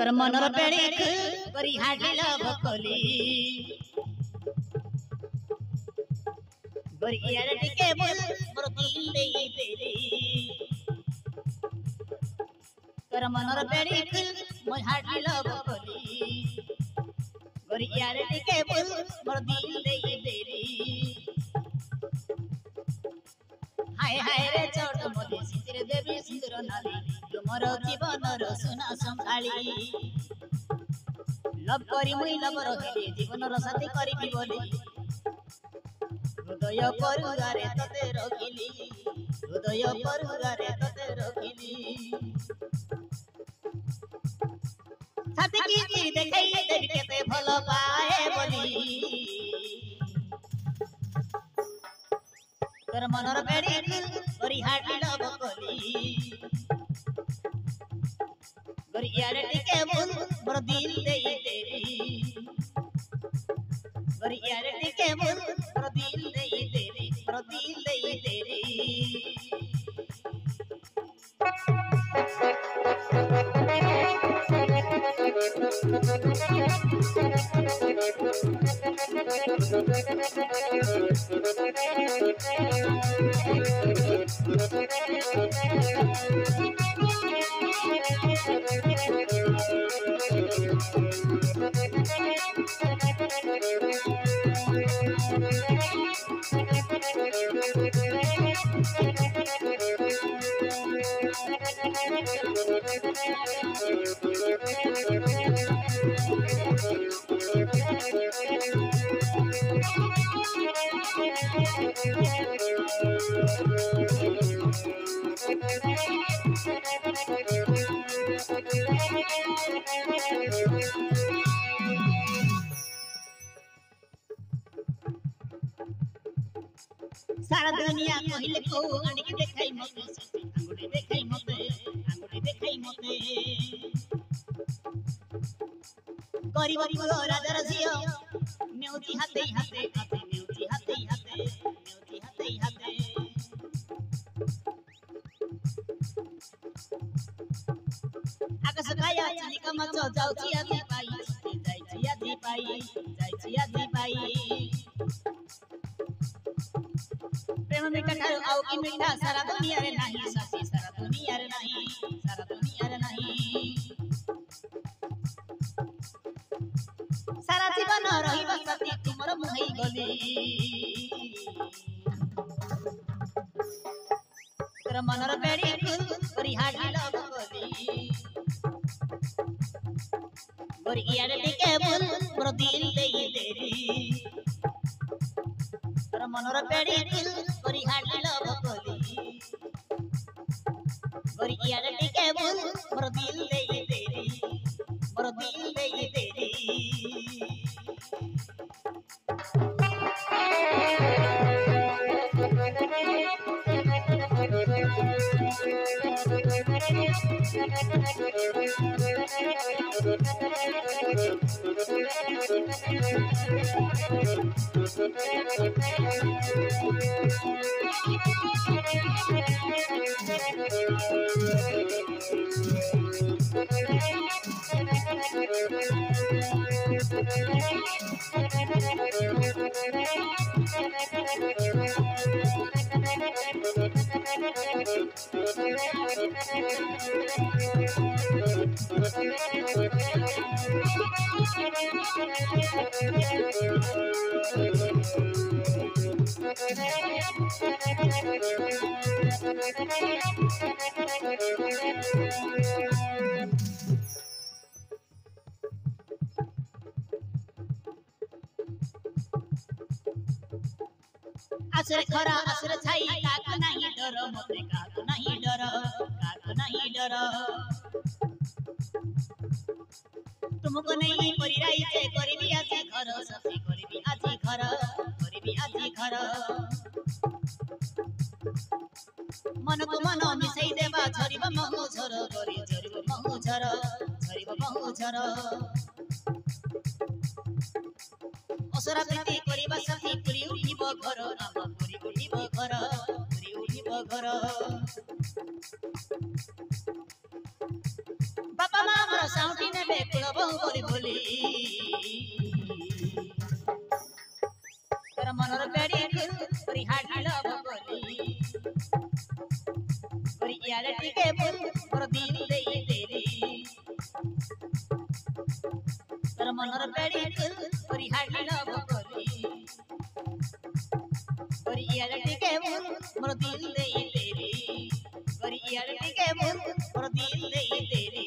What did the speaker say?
तर मनर पेड़ी करी हाडिला भकली गरियार टिके बोल मोर दिल देई देली तर मनर पेड़ी मोर हाडिला भकली गरियार टिके बोल मोर दिल देई देली हाय हाय रे चोट मोदी सिंदूर देवी सिंदूर नाली तुमर जीवन रो सुना संभाली लव करी मुई लव रहिली जीवन रो साथी करिबी बोली हृदय परुगारे तते रखिली हृदय परुगारे तते रखिली साथी की देखाई देवी केते भलो पाए बोली तर मनर पेड़ी करी हाडिला भकली गरियार टिके बोल मोर दिल देई देली गरियार टिके बोल मोर दिल देई देली मोर दिल देई देली सारा दुनिया कहिले को आनिके देखाई मते आंगुठी देखाई मते गरीब पुरो राजार झियो नेउची हाते हाते हाते नेउची हाते हाते नेउची हाते हाते आकाश काया चिलिका मच जाउची आधी पाई जाइची आधी पाई जाइची आधी पाई प्रेम मीठा खाओ आओ की मीठा सारा दुनिया रे नहीं सासी सारा दुनिया रे नहीं सारा जीवन रही बसती तुमर मुहई गली तर मनर पेड़ी करी हाडिला भकली गरियार टिके बोल मोर दिल देई देली तर मनर पेड़ी करी हाडिला भकली गरियार टिके बोल मोर दिल देई देली मोर दिल देई देली आसरे खरा आसरे छाई काक नहीं डर मते काक नहीं डर तुमको नहीं परिराई जे करबी आजी घर ससी करबी आजी घर मन को मन मिसई देबा झरिब महु झर करी झरिब महु झर असरा प्रीति करिबा साथी पुरी उठिब घर नाम पुरी उठिब घर बापा माँ मोर ସାଉଁଟି ନେବେ କୁଳ ବୋହୁ କରି ବୋଲି ତୋର ମନର ବେଡ଼ି କରି ହାଡ଼ିଲ ବୋଲି କରି ଇଆଡ଼େ ଟିକେ ବୁଲ ମୋର ଦିଲ ଦେଇ ଦେଲି ତୋର ମନର ବେଡ଼ି କରି ହାଡ଼ିଲ ବୋଲି କରି ଇଆଡ଼େ ଟିକେ ବୁଲ ମୋର ଦିଲ ଦେଇ ଦେଲି କରି ଇଆଡ଼େ ଟିକେ ବୁଲ ମୋର ଦିଲ ଦେଇ ଦେଲି